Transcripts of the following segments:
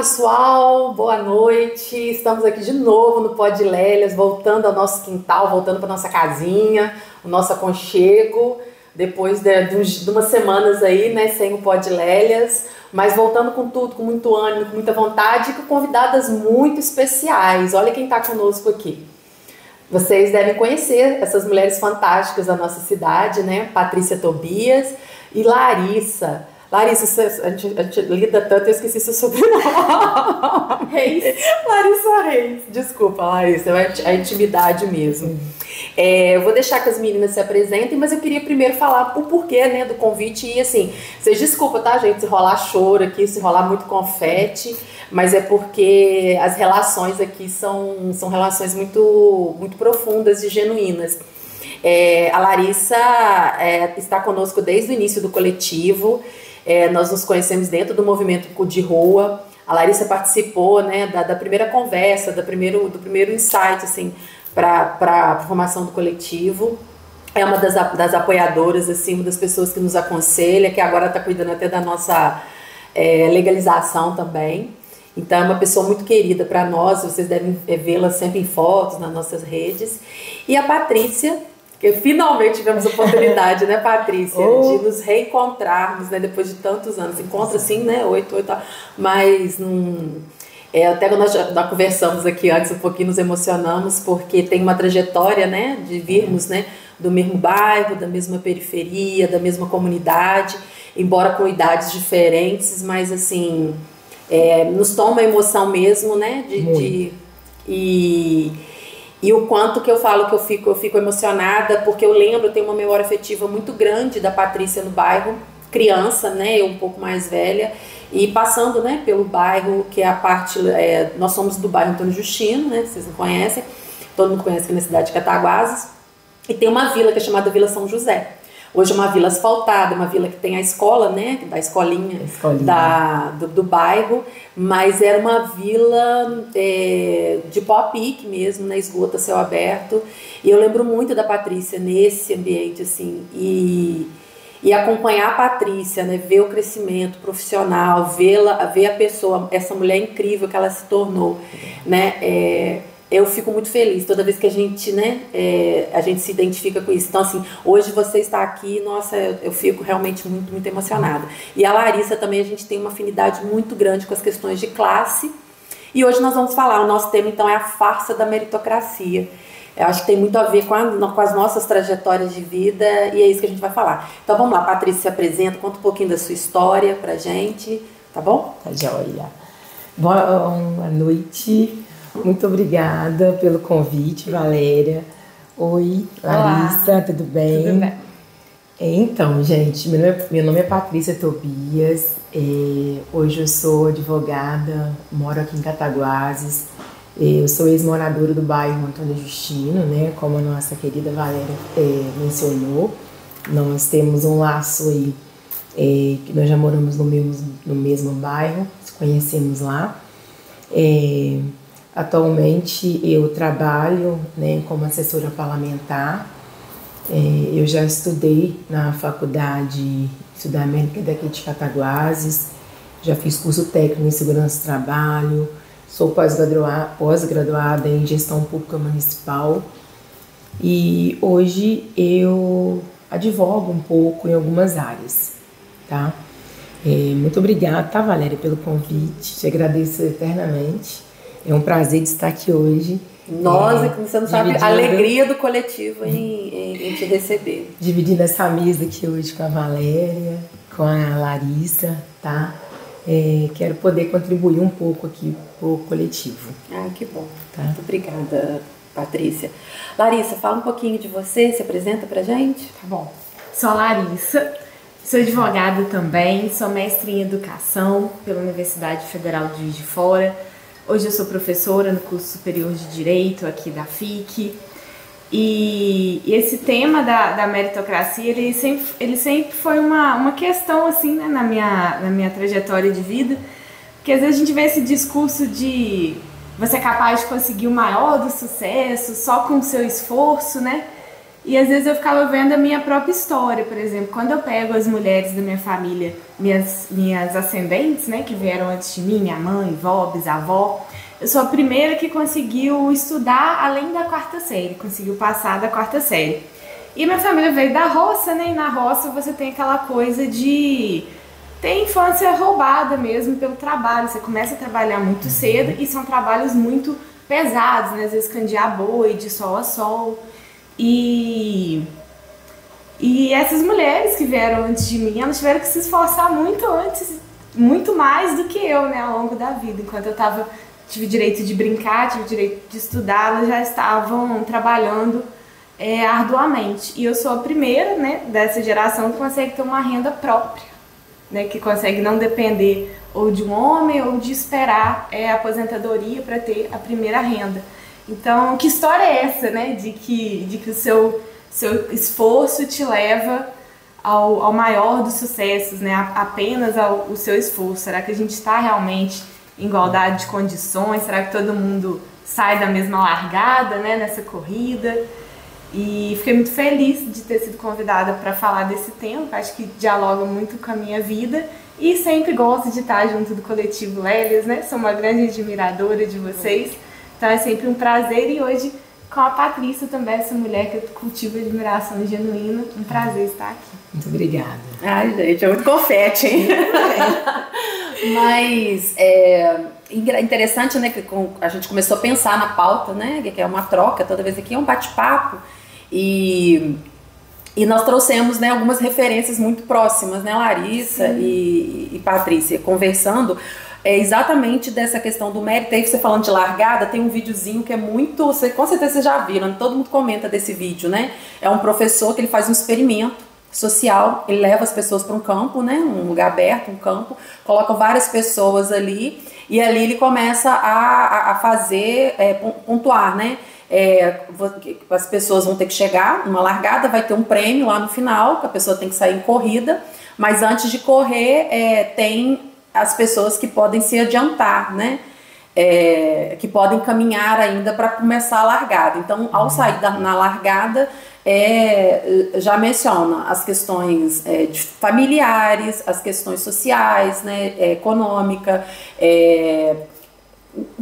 pessoal, boa noite. Estamos aqui de novo no Pó de Lélias, voltando ao nosso quintal, voltando para nossa casinha, o nosso aconchego, depois de umas semanas aí, né, sem o Pó de Lélias, mas voltando com tudo, com muito ânimo, com muita vontade e com convidadas muito especiais. Olha quem está conosco aqui. Vocês devem conhecer essas mulheres fantásticas da nossa cidade, né? Patrícia Tobias e Larissa. Larissa, a gente lida tanto, eu esqueci seu sobrenome. Reis. Larissa Reis. Desculpa, Larissa, é a intimidade mesmo. Eu vou deixar que as meninas se apresentem, mas eu queria primeiro falar o porquê, né, do convite. E assim, vocês desculpam, tá, gente, se rolar choro aqui, se rolar muito confete, mas é porque as relações aqui são relações muito, muito profundas e genuínas. A Larissa está conosco desde o início do coletivo. Nós nos conhecemos dentro do movimento de rua. A Larissa participou, né, da primeira conversa, do primeiro insight assim, para a formação do coletivo. É uma das apoiadoras, assim, uma das pessoas que nos aconselha, que agora está cuidando até da nossa legalização também. Então é uma pessoa muito querida para nós, vocês devem vê-la sempre em fotos nas nossas redes. E a Patrícia, que finalmente tivemos a oportunidade, né, Patrícia, de nos reencontrarmos, né, depois de tantos anos. Encontra assim, né, 8, mas até quando nós conversamos aqui antes um pouquinho, nos emocionamos, porque tem uma trajetória, né, de virmos, né, do mesmo bairro, da mesma periferia, da mesma comunidade, embora com idades diferentes, mas assim, nos toma a emoção mesmo, né, E o quanto que eu falo que eu fico emocionada, porque eu tenho uma memória afetiva muito grande da Patrícia no bairro, criança, né, eu um pouco mais velha, e passando, né, pelo bairro, que é a parte, nós somos do bairro Antônio Justino, né, vocês não conhecem, todo mundo conhece aqui na cidade de Cataguases, e tem uma vila que é chamada Vila São José. Hoje é uma vila asfaltada, uma vila que tem a escola, né, da escolinha. Do bairro, mas era uma vila de pau a pique mesmo, né, esgoto a céu aberto. E eu lembro muito da Patrícia nesse ambiente, assim, e acompanhar a Patrícia, né, ver o crescimento profissional, ver a pessoa, essa mulher incrível que ela se tornou, né, eu fico muito feliz toda vez que a gente, né, a gente se identifica com isso. Então, assim, hoje você está aqui, nossa, eu fico realmente muito, muito emocionada. E a Larissa também, a gente tem uma afinidade muito grande com as questões de classe. E hoje nós vamos falar, o nosso tema, então, é a farsa da meritocracia. Eu acho que tem muito a ver com as nossas trajetórias de vida, e é isso que a gente vai falar. Então, vamos lá, Patrícia, se apresenta, conta um pouquinho da sua história pra gente, tá bom? Tá joia. Boa noite. Muito obrigada pelo convite, Valéria. Oi, Larissa, olá. Tudo bem? Tudo bem. Então, gente, meu nome é Patrícia Tobias. Hoje eu sou advogada, moro aqui em Cataguases. Eu sou ex-moradora do bairro Antônio Justino, né? Como a nossa querida Valéria mencionou. Nós temos um laço aí, que nós já moramos no mesmo bairro, nos conhecemos lá. Atualmente eu trabalho, né, como assessora parlamentar. Eu já estudei na Faculdade Sudamérica daqui de Cataguases, já fiz curso técnico em segurança do trabalho, sou pós-graduada em gestão pública municipal e hoje eu advogo um pouco em algumas áreas, tá? Muito obrigada, tá, Valéria, pelo convite, te agradeço eternamente. É um prazer de estar aqui hoje. Nós, você não sabe a alegria do coletivo em te receber. Dividindo essa mesa aqui hoje com a Valéria, com a Larissa, tá? Quero poder contribuir um pouco aqui pro coletivo. Ah, que bom. Tá? Muito obrigada, Patrícia. Larissa, fala um pouquinho de você, se apresenta pra gente. Tá bom. Sou a Larissa, sou advogada também, sou mestre em educação pela Universidade Federal de Juiz de Fora. Hoje eu sou professora no curso superior de Direito aqui da FIC. E esse tema da meritocracia, ele sempre foi uma questão assim, né, na minha trajetória de vida. Porque às vezes a gente vê esse discurso de você é capaz de conseguir o maior do sucesso só com o seu esforço, né? E às vezes eu ficava vendo a minha própria história, por exemplo, quando eu pego as mulheres da minha família, minhas ascendentes, né, que vieram antes de mim, minha mãe, vó, bisavó, eu sou a primeira que conseguiu estudar além da 4ª série, conseguiu passar da 4ª série. E minha família veio da roça, né, e na roça você tem aquela coisa de ter infância roubada mesmo pelo trabalho, você começa a trabalhar muito cedo e são trabalhos muito pesados, né, às vezes candear boi de sol a sol. E essas mulheres que vieram antes de mim, elas tiveram que se esforçar muito mais do que eu, né, ao longo da vida. Enquanto eu tive direito de brincar, tive direito de estudar, elas já estavam trabalhando arduamente. E eu sou a primeira, né, dessa geração que consegue ter uma renda própria, né, que consegue não depender ou de um homem ou de esperar a aposentadoria para ter a primeira renda. Então, que história é essa, né, de que o seu esforço te leva ao maior dos sucessos, né, apenas o seu esforço? Será que a gente está realmente em igualdade de condições? Será que todo mundo sai da mesma largada, né, nessa corrida? E fiquei muito feliz de ter sido convidada para falar desse tema, que acho que dialoga muito com a minha vida. E sempre gosto de estar junto do Coletivo Lélias, né, sou uma grande admiradora de vocês. Então é sempre um prazer, e hoje com a Patrícia também, essa mulher que eu cultivo admiração genuína, um prazer estar aqui. Muito obrigada. Ai, gente, é muito confete, hein? Mas interessante, né, que a gente começou a pensar na pauta, né, que é uma troca, toda vez aqui é um bate-papo, e nós trouxemos, né, algumas referências muito próximas, né, Larissa e Patrícia, conversando exatamente dessa questão do mérito. Aí você falando de largada, tem um videozinho que é muito, com certeza vocês já viram, todo mundo comenta desse vídeo, né? É um professor que ele faz um experimento social, ele leva as pessoas para um campo, né, um lugar aberto, um campo, coloca várias pessoas ali, e ali ele começa a fazer, pontuar, né? As pessoas vão ter que chegar numa largada, vai ter um prêmio lá no final, que a pessoa tem que sair em corrida, mas antes de correr tem as pessoas que podem se adiantar, né? Que podem caminhar ainda para começar a largada. Então, ao sair na largada, já menciona as questões familiares, as questões sociais, né, econômica,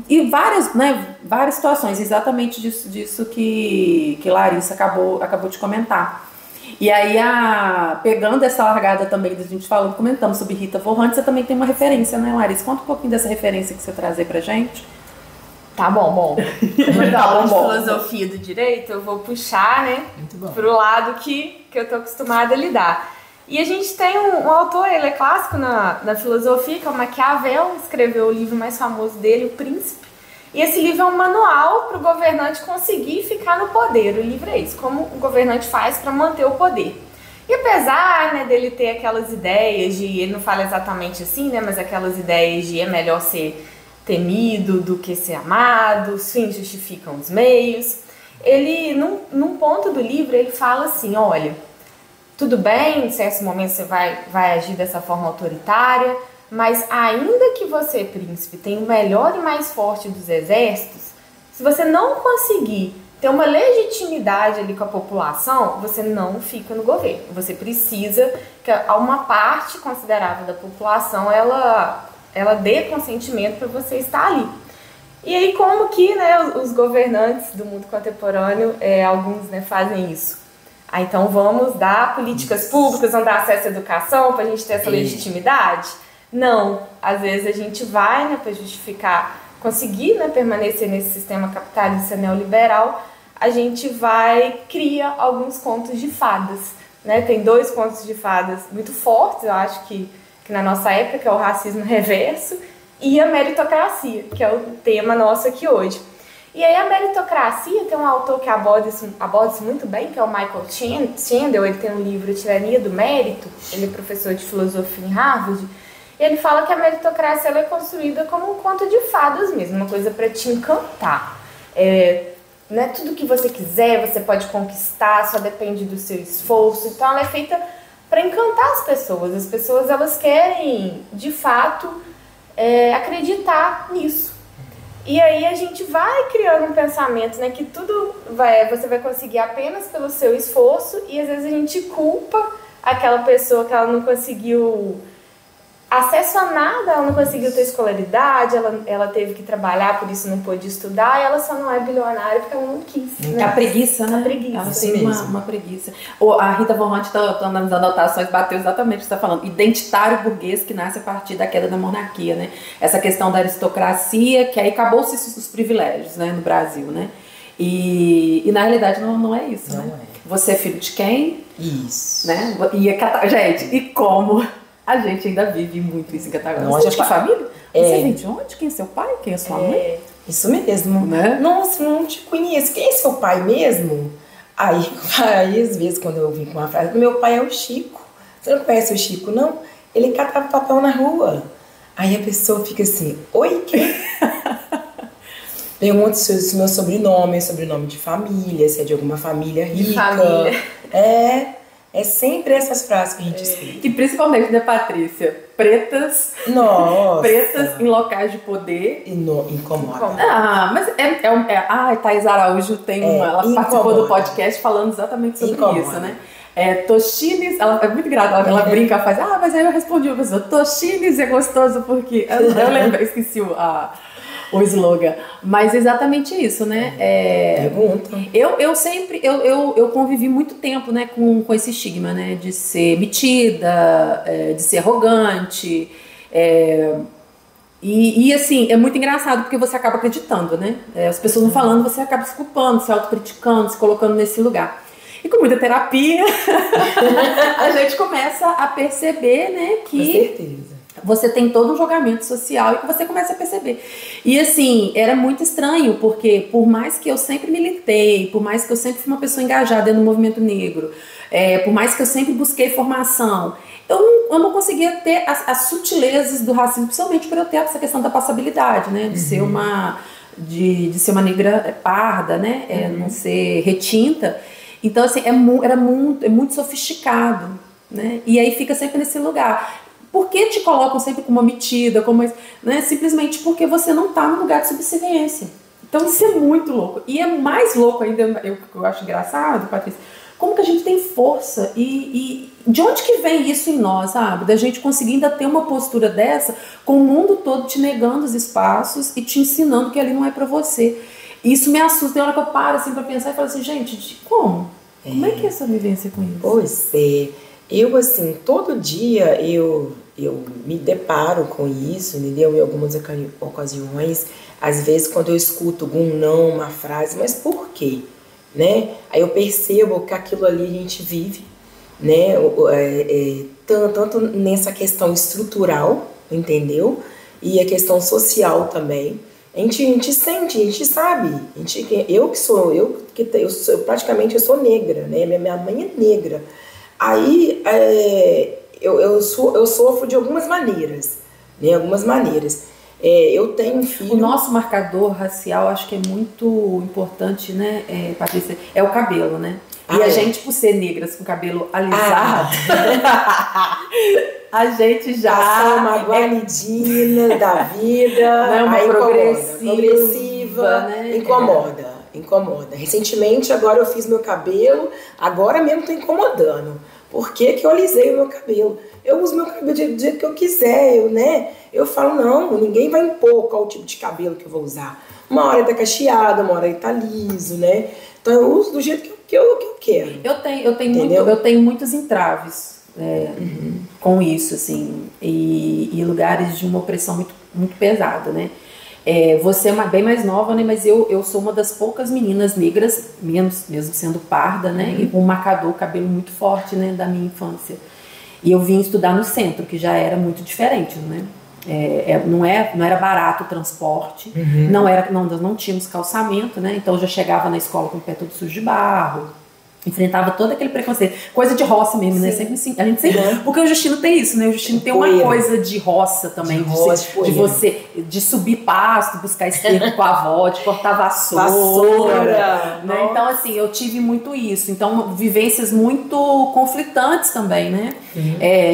e várias situações, exatamente disso que Larissa acabou de comentar. E aí, pegando essa largada também, a gente falando, comentamos sobre Rita Von Hunt, você também tem uma referência, né, Larissa? Conta um pouquinho dessa referência que você traz aí pra gente. Tá bom. Como eu falo de filosofia do direito, eu vou puxar, né, pro lado que eu tô acostumada a lidar. E a gente tem um autor, ele é clássico na filosofia, que é o Maquiavel, escreveu o livro mais famoso dele, O Príncipe. E esse livro é um manual para o governante conseguir ficar no poder. O livro é isso, como o governante faz para manter o poder. E apesar, né, dele ter aquelas ideias ele não fala exatamente assim, né, mas aquelas ideias de é melhor ser temido do que ser amado, os fins justificam os meios, ele, num ponto do livro, ele fala assim, olha, tudo bem, em certos momentos você vai agir dessa forma autoritária, mas ainda que você, príncipe, tenha o melhor e mais forte dos exércitos, se você não conseguir ter uma legitimidade ali com a população, você não fica no governo. Você precisa que uma parte considerável da população ela dê consentimento para você estar ali. E aí como que, né, os governantes do mundo contemporâneo, alguns, né, fazem isso? Então vamos dar políticas públicas, vamos dar acesso à educação para a gente ter essa legitimidade? Não, às vezes a gente vai, né, para justificar, conseguir, né, permanecer nesse sistema capitalista neoliberal, a gente cria alguns contos de fadas, né? Tem 2 contos de fadas muito fortes, eu acho que na nossa época, que é o racismo reverso e a meritocracia, que é o tema nosso aqui hoje. E aí a meritocracia tem um autor que aborda isso muito bem, que é o Michael Sandel. Ele tem um livro, Tirania do Mérito, ele é professor de filosofia em Harvard. Ele fala que a meritocracia ela é construída como um conto de fadas mesmo, uma coisa para te encantar. Não é tudo que você quiser, você pode conquistar, só depende do seu esforço. Então ela é feita para encantar as pessoas. As pessoas elas querem, de fato, acreditar nisso. E aí a gente vai criando um pensamento, né, que tudo você vai conseguir apenas pelo seu esforço, e às vezes a gente culpa aquela pessoa que ela não conseguiu acesso a nada, ela não conseguiu ter escolaridade, ela teve que trabalhar, por isso não pôde estudar, e ela só não é bilionária porque ela não quis. Né? A preguiça, né? A preguiça. Ela tem uma preguiça. A Rita Von Hunt, tá nas anotações, bateu exatamente o que você está falando. Identitário burguês que nasce a partir da queda da monarquia, né? Essa questão da aristocracia, que aí acabou-se os privilégios, né, no Brasil, né? E na realidade não é isso, não né? É. Você é filho de quem? Isso. Né? Gente, e como a gente ainda vive muito isso em Cataguases. Você é de família? Você vem de onde? Quem é seu pai? Quem é sua mãe? Isso mesmo. Né? Nossa, não te conheço. Quem é seu pai mesmo? Aí às vezes, quando eu vim com uma frase, meu pai é o Chico. Você não conhece o Chico, não? Ele catava papel na rua. Aí a pessoa fica assim, oi, quem? Pergunta se o meu sobrenome é sobrenome de família, se é de alguma família rica. De família. É sempre essas frases que a gente escuta. E principalmente, né, Patrícia? Pretas. Nossa. Pretas em locais de poder. E incomoda. Ah, mas Thaís Araújo tem ela participou do podcast falando exatamente sobre isso, né? Tochines, ela é muito engraçada, ela brinca, faz, mas aí eu respondi uma pessoa, Tochines é gostoso porque... Eu lembro, esqueci o slogan, mas exatamente isso, né? Pergunta. Eu sempre convivi muito tempo, né, com esse estigma, né, de ser metida, de ser arrogante, e assim, é muito engraçado porque você acaba acreditando, né? As pessoas não falando, você acaba se culpando, se autocriticando, se colocando nesse lugar. E com muita terapia, a gente começa a perceber, né, que... Com certeza. Você tem todo um julgamento social e que você começa a perceber. E assim, era muito estranho, porque por mais que eu sempre militei, por mais que eu sempre fui uma pessoa engajada no movimento negro, por mais que eu sempre busquei formação, eu não conseguia ter as sutilezas do racismo, principalmente por eu ter essa questão da passabilidade, né? De ser de ser uma negra parda, né? Não ser retinta. Então, assim, é muito sofisticado, né? E aí fica sempre nesse lugar. Por que te colocam sempre como metida, né? Simplesmente porque você não está no lugar de subserviência. Então isso é muito louco. E é mais louco ainda, eu acho engraçado, Patrícia, como que a gente tem força e de onde que vem isso em nós, sabe? Da gente conseguir ainda ter uma postura dessa com o mundo todo te negando os espaços e te ensinando que ali não é pra você. E isso me assusta. Tem hora que eu paro assim pra pensar e falo assim, gente, como? Como é que é essa vivência com isso? Pois é. Eu, assim, todo dia eu me deparo com isso, entendeu? Em algumas ocasiões, às vezes quando eu escuto algum não, uma frase, mas por quê? Né? Aí eu percebo que aquilo ali a gente vive, né? Tanto nessa questão estrutural, entendeu? E a questão social também. A gente sente, a gente sabe. Eu praticamente eu sou negra, né? Minha mãe é negra. Aí eu sofro de algumas maneiras, né? Eu tenho um filho... O nosso marcador racial, acho que é muito importante, né, Patrícia? É o cabelo, né? E a gente, por ser negras com cabelo alisado, a gente já... uma guanidina da vida, não é uma progressiva, né? Incomoda. Recentemente, agora eu fiz meu cabelo, agora mesmo tô incomodando. Por que eu alisei o meu cabelo? Eu uso meu cabelo do jeito que eu quiser, eu falo, não, ninguém vai impor qual tipo de cabelo que eu vou usar. Uma hora tá cacheado, uma hora tá liso, né? Então eu uso do jeito que eu quero. Eu tenho muitos entraves com isso, assim, e lugares de uma opressão muito, muito pesada, né? Você é bem mais nova, né? Mas eu sou uma das poucas meninas negras, mesmo sendo parda, né? E com um marcador, cabelo muito forte, né? Da minha infância. E eu vim estudar no centro, que já era muito diferente, né? Não era barato o transporte, nós não tínhamos calçamento, né? Então eu já chegava na escola com o pé todo sujo de barro. Enfrentava todo aquele preconceito, coisa de roça mesmo, né? Sempre assim, a gente sempre, porque o Justino tem isso, né? O Justino tem uma coisa de roça também, de subir pasto, buscar esterco com a avó, de cortar vassoura, né? Então assim, eu tive muito isso, então vivências muito conflitantes também, né?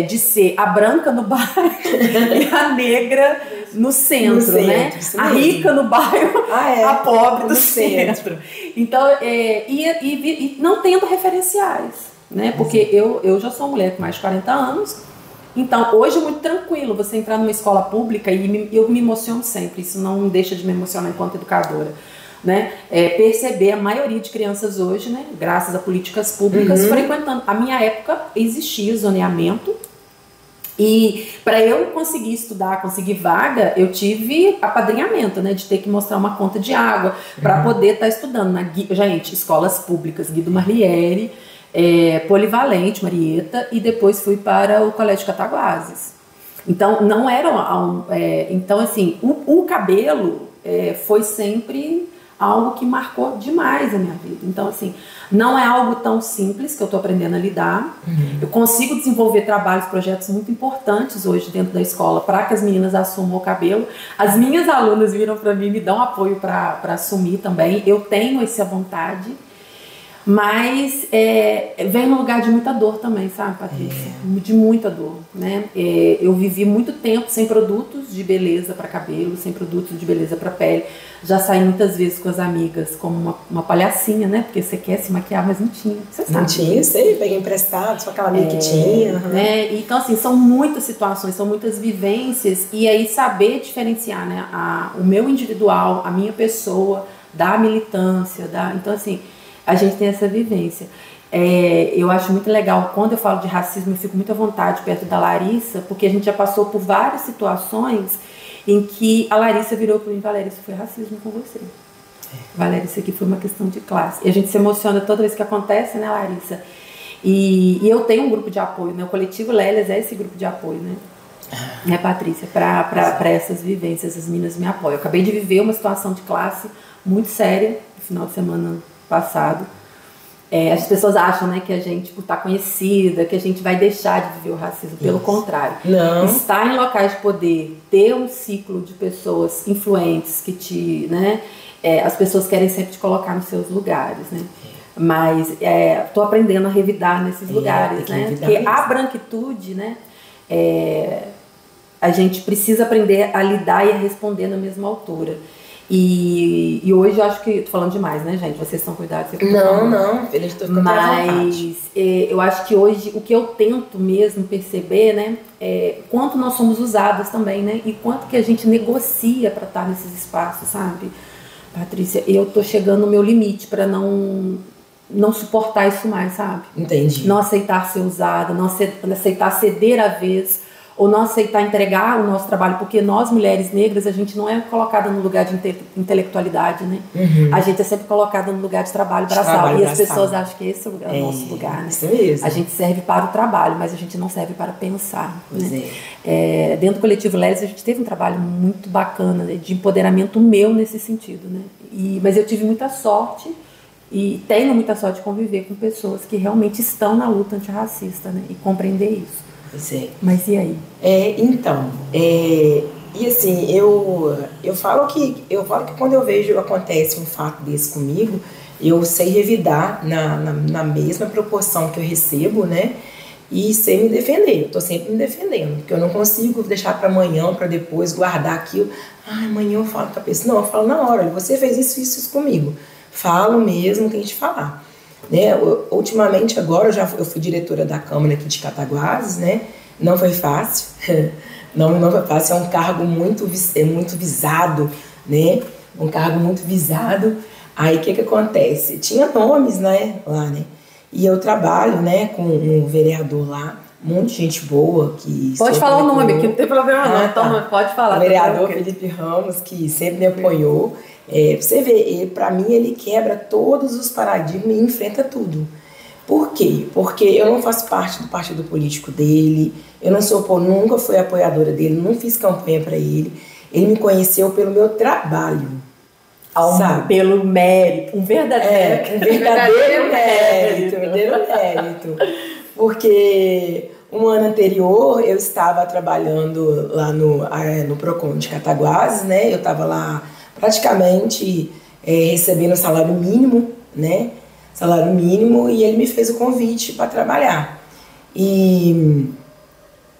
De ser a branca no bairro e a negra no centro, né? A rica no bairro, a pobre do centro. Então, e não tendo referenciais, né? Porque eu já sou mulher com mais de 40 anos, então hoje é muito tranquilo você entrar numa escola pública e eu me emociono sempre, isso não deixa de me emocionar enquanto educadora. Né? Perceber a maioria de crianças hoje, né, graças a políticas públicas, frequentando. A minha época existia zoneamento e para eu conseguir estudar, conseguir vaga, eu tive apadrinhamento, né, de ter que mostrar uma conta de água para poder estar estudando. Gente, escolas públicas, Guido Marliere, Polivalente, Marieta, e depois fui para o Colégio Cataguases. Então, não era então, assim, o cabelo foi sempre algo que marcou demais a minha vida. Então, assim, não é algo tão simples que eu estou aprendendo a lidar. Eu consigo desenvolver trabalhos, projetos muito importantes hoje dentro da escola para que as meninas assumam o cabelo. As minhas alunas viram para mim, me dão apoio para assumir também. Eu tenho essa vontade, mas vem num lugar de muita dor também, sabe, Patrícia? De muita dor, né? Eu vivi muito tempo sem produtos de beleza para cabelo, sem produtos de beleza para pele. Já saí muitas vezes com as amigas como uma palhacinha, né? Porque você quer se maquiar, mas não tinha. Você sabe. Não tinha, sei, peguei emprestado, só aquela amiga que tinha. Né? Então, assim, são muitas situações, são muitas vivências, e aí saber diferenciar, né? O meu individual, a minha pessoa, da militância, então, assim, a gente tem essa vivência. Eu acho muito legal, quando eu falo de racismo, eu fico muito à vontade perto da Larissa, porque a gente já passou por várias situações em que a Larissa virou para mim: Valéria, isso foi racismo com você. Valéria, isso aqui foi uma questão de classe. E a gente se emociona toda vez que acontece, né, Larissa? E eu tenho um grupo de apoio, né? O Coletivo Lélias é esse grupo de apoio, né, Patrícia? Para essas vivências, as meninas me apoiam. Eu acabei de viver uma situação de classe muito séria no final de semana passado. As pessoas acham, né, que a gente, por estar conhecida, que a gente vai deixar de viver o racismo. Pelo contrário. Não. Estar em locais de poder, ter um ciclo de pessoas influentes que as pessoas querem sempre te colocar nos seus lugares, né? Mas estou aprendendo a revidar nesses lugares, né? Porque a branquitude, né, a gente precisa aprender a lidar e a responder na mesma altura. E hoje eu acho que... Tô falando demais, né, gente? Vocês estão cuidados. Não, eles estão ficando à vontade. Eu acho que hoje o que eu tento mesmo perceber, né, quanto nós somos usadas também, né? E quanto que a gente negocia para estar nesses espaços, sabe? Patrícia, eu tô chegando no meu limite para não suportar isso mais, sabe? Entendi. Não aceitar ser usada, não aceitar ceder à vez, ou não aceitar entregar o nosso trabalho, porque nós, mulheres negras, a gente não é colocada no lugar de intelectualidade, né? A gente é sempre colocada no lugar de trabalho braçal. E as pessoas acham que esse é o nosso lugar, né? Isso mesmo. A gente serve para o trabalho, mas a gente não serve para pensar. Né? Dentro do Coletivo Lélias, a gente teve um trabalho muito bacana, né, de empoderamento meu nesse sentido, né? Mas eu tive muita sorte e tenho muita sorte de conviver com pessoas que realmente estão na luta antirracista, né? E compreender isso. Mas e aí? Então, e assim, eu falo que quando eu vejo acontece um fato desse comigo, eu sei revidar na mesma proporção que eu recebo, né? E sei me defender. Eu tô sempre me defendendo, porque eu não consigo deixar para amanhã, para depois guardar aquilo. Amanhã eu falo com a pessoa. Não, eu falo na hora: você fez isso comigo. Falo mesmo, tem que falar. Né? Ultimamente agora eu fui diretora da Câmara aqui de Cataguases, né? Não foi fácil, não foi fácil, é um cargo muito visado, né? Um cargo muito visado. Aí o que acontece? Tinha nomes, né, lá, né? E eu trabalho, né, com um vereador lá, muita gente boa que... Pode falar o nome, que não tem problema não, então pode falar. O vereador Felipe Ramos, que sempre me apoiou. Você vê, para mim ele quebra todos os paradigmas e enfrenta tudo. Por quê? Porque eu não faço parte do partido político dele, eu não sou, nunca fui apoiadora dele, não fiz campanha para ele. Ele me conheceu pelo meu trabalho. Pelo mérito, um verdadeiro mérito. Porque um ano anterior eu estava trabalhando lá no Procon de Cataguases, né? Eu estava lá praticamente recebendo salário mínimo, né? Salário mínimo, e ele me fez o convite para trabalhar. E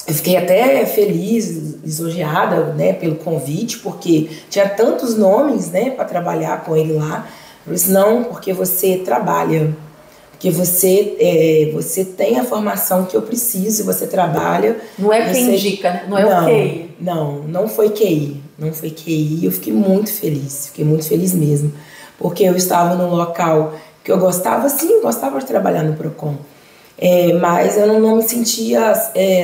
Eu fiquei até feliz, lisonjeada, né, pelo convite, porque tinha tantos nomes, né, para trabalhar com ele lá. Eu disse, não, porque você trabalha, porque você tem a formação que eu preciso, você trabalha. Não é quem indica, né? Não é o QI. Não foi QI. Não foi QI. Eu fiquei muito feliz mesmo, porque eu estava num local que eu gostava, sim, gostava de trabalhar no Procon. Mas eu não me sentia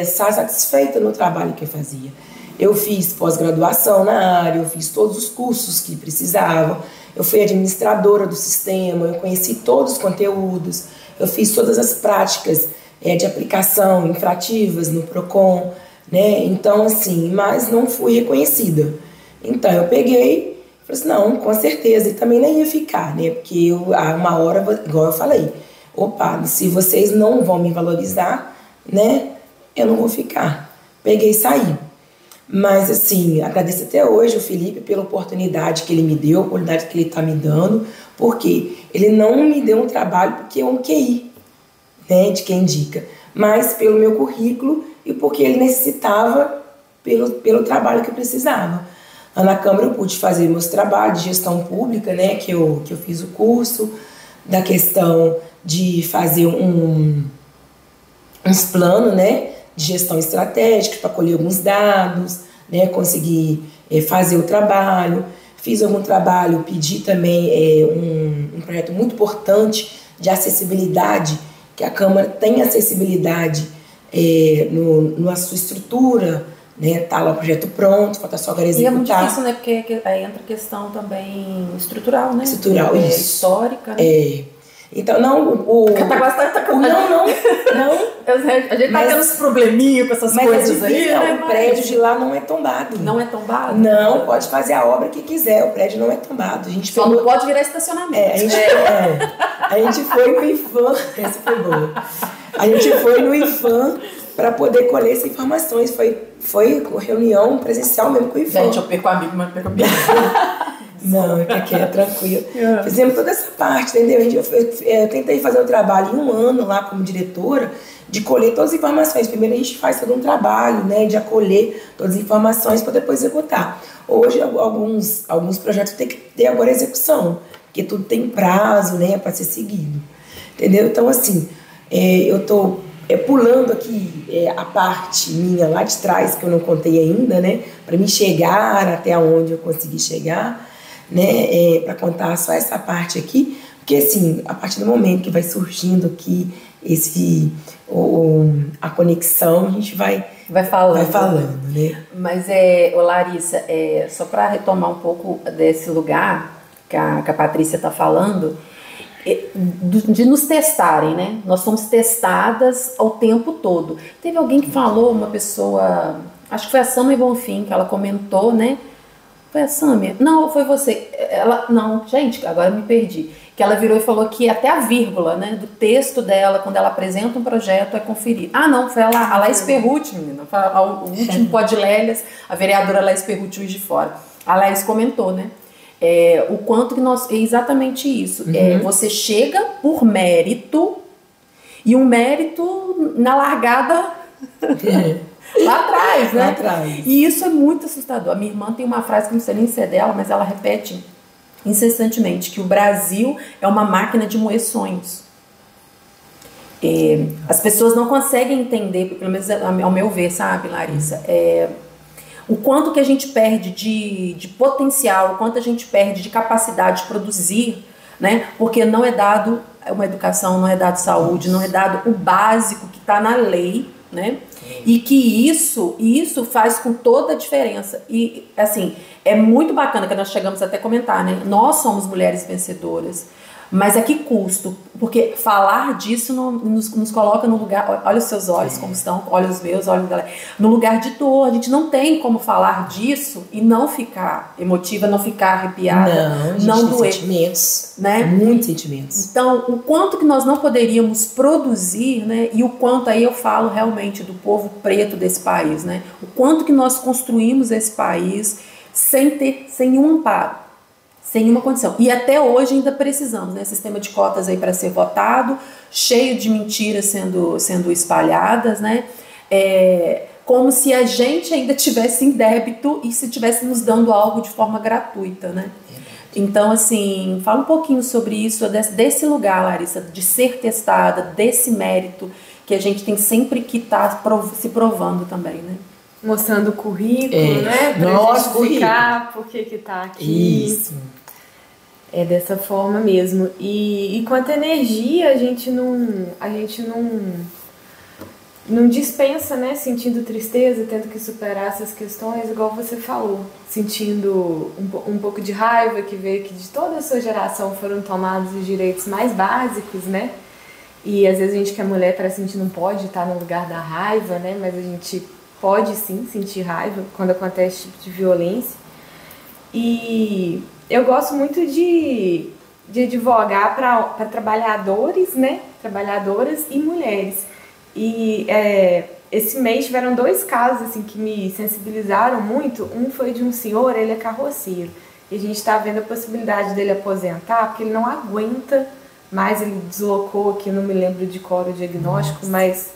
satisfeita no trabalho que eu fazia. Eu fiz pós-graduação na área, eu fiz todos os cursos que precisavam, eu fui administradora do sistema, eu conheci todos os conteúdos, eu fiz todas as práticas de aplicação infrativas no Procon, né? Então, assim, mas não fui reconhecida. Então, eu peguei e falei assim, não, com certeza, e também nem ia ficar, né? Porque uma hora, igual eu falei, opa, se vocês não vão me valorizar, né, eu não vou ficar. Peguei e saí. Mas, assim, agradeço até hoje o Felipe pela oportunidade que ele me deu, a oportunidade que ele está me dando, porque ele não me deu um trabalho porque é um QI, né, de quem indica, mas pelo meu currículo e porque ele necessitava pelo trabalho que eu precisava. Na Câmara eu pude fazer meus trabalhos de gestão pública, né, que eu fiz o curso, da questão de fazer uns planos, né, de gestão estratégica para colher alguns dados, né, conseguir fazer o trabalho. Fiz algum trabalho, pedi também um projeto muito importante de acessibilidade, que a Câmara tem acessibilidade na sua estrutura, né, tá lá o projeto pronto, falta só agora executar. E é muito difícil, né, porque aí entra a questão também estrutural, né? Estrutural, isso. Histórica, né? Então, não, não. A gente tá tendo esse probleminha com essas coisas aí, né? O prédio de lá não é tombado. Não é tombado? Não, pode fazer a obra que quiser, o prédio não é tombado. Só não pode virar estacionamento. A gente foi no IFAM, essa foi boa. A gente foi no IFAM para poder colher essas informações. Foi reunião presencial mesmo com o IFAM. Gente, eu perco amigo, mas perco amigo. Não, é tranquilo. Fizemos toda essa parte, entendeu? Eu tentei fazer o trabalho em um ano lá como diretora, de colher todas as informações. Primeiro a gente faz todo um trabalho, né, de acolher todas as informações para depois executar. Hoje, alguns projetos têm que ter agora execução, porque tudo tem prazo, né, para ser seguido. Entendeu? Então, assim, eu estou pulando aqui a parte minha lá de trás, que eu não contei ainda, né, para me chegar até onde eu consegui chegar, né, para contar só essa parte aqui, porque assim, a partir do momento que vai surgindo aqui a conexão, a gente vai falando, né? Mas, Larissa, só para retomar um pouco desse lugar que a Patrícia está falando, de nos testarem, né? Nós somos testadas o tempo todo. Teve alguém que falou, uma pessoa, acho que foi a Samia Bonfim, que ela comentou, né? Foi a Samia? Não, foi você. Não, gente, agora eu me perdi. Que ela virou e falou que até a vírgula, né, do texto dela, quando ela apresenta um projeto, é conferida. Ah, não, foi a Laís Perrucci, menina. Foi o último Pod Lélias, a vereadora Laís Perrucci, Juiz de Fora. A Laís comentou, né? O quanto que nós... É exatamente isso. Você chega por mérito, e um mérito na largada... Lá atrás, né? Lá atrás. E isso é muito assustador. A minha irmã tem uma frase que não sei nem se é dela, mas ela repete incessantemente, que o Brasil é uma máquina de moer sonhos. As pessoas não conseguem entender, pelo menos ao meu ver, sabe, Larissa? O quanto que a gente perde de potencial, o quanto a gente perde de capacidade de produzir, né? Porque não é dado uma educação, não é dado saúde, não é dado o básico que está na lei, né? E que isso faz com toda a diferença. E, assim, é muito bacana que nós chegamos até a comentar, né? Nós somos mulheres vencedoras, mas a que custo? Porque falar disso nos coloca no lugar... Olha os seus olhos como estão, olha os meus, olha no lugar de dor. A gente não tem como falar disso e não ficar emotiva, não ficar arrepiada, não doer. Sentimentos, né? Muitos sentimentos. Então, o quanto que nós não poderíamos produzir, né? E o quanto, aí eu falo realmente do povo preto desse país, né? O quanto que nós construímos esse país sem nenhum amparo, sem nenhuma condição. E até hoje ainda precisamos, né? Sistema de cotas aí para ser votado, cheio de mentiras sendo espalhadas, né? como se a gente ainda tivesse em débito e se estivesse nos dando algo de forma gratuita, né? Então, assim, fala um pouquinho sobre isso, desse lugar, Larissa, de ser testada, desse mérito que a gente tem sempre que estar se provando também, né? Mostrando o currículo, né? Pra justificar por que tá aqui. Isso. É dessa forma mesmo. E quanta energia a gente não dispensa, né? Sentindo tristeza, tendo que superar essas questões, igual você falou. Sentindo um pouco de raiva, que vê que de toda a sua geração foram tomados os direitos mais básicos, né? E às vezes a gente que é mulher parece que a gente não pode estar no lugar da raiva, né? Mas a gente pode sim sentir raiva quando acontece esse tipo de violência. E eu gosto muito de advogar para trabalhadores, né? Trabalhadoras e mulheres. E esse mês tiveram 2 casos assim, que me sensibilizaram muito. Um foi de um senhor, ele é carroceiro. E a gente está vendo a possibilidade dele aposentar, porque ele não aguenta mais, ele deslocou aqui, não me lembro de qual o diagnóstico, mas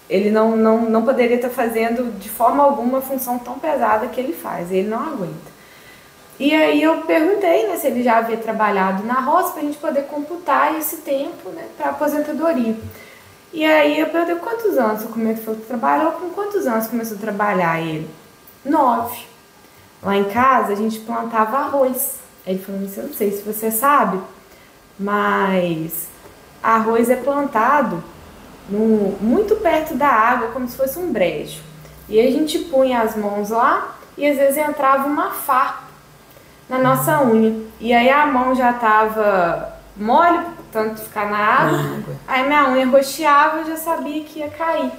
ele não poderia estar fazendo de forma alguma a função tão pesada que ele faz, ele não aguenta. E aí eu perguntei, né, se ele já havia trabalhado na roça para a gente poder computar esse tempo, né, para aposentadoria. E aí eu perguntei quantos anos o Comento falou que trabalhou, com quantos anos começou a trabalhar ele? 9. Lá em casa a gente plantava arroz. Aí ele falou assim, eu não sei se você sabe, mas arroz é plantado muito perto da água, como se fosse um brejo. E aí a gente punha as mãos lá e às vezes entrava uma farpa na nossa unha. E aí a mão já estava mole, tanto ficar na água. Aí minha unha roxeava, eu já sabia que ia cair.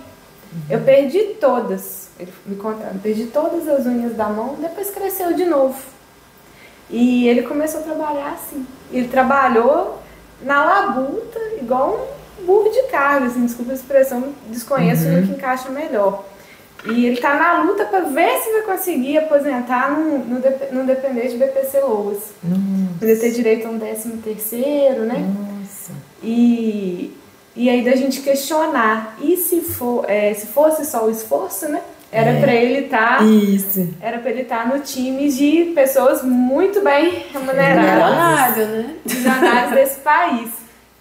Eu perdi todas, ele me contando, perdi todas as unhas da mão, depois cresceu de novo. E ele começou a trabalhar assim. Ele trabalhou na labuta, igual um burro de carga, assim, desculpa a expressão, desconheço no que encaixa melhor. E ele tá na luta para ver se vai conseguir aposentar no dependente de BPC Loas. Poder ter direito a um 13º, né? Nossa. E aí da gente questionar. E se fosse só o esforço, né? Era para ele estar. Isso. Era para ele estar no time de pessoas muito bem remuneradas, né? Milionários desse país.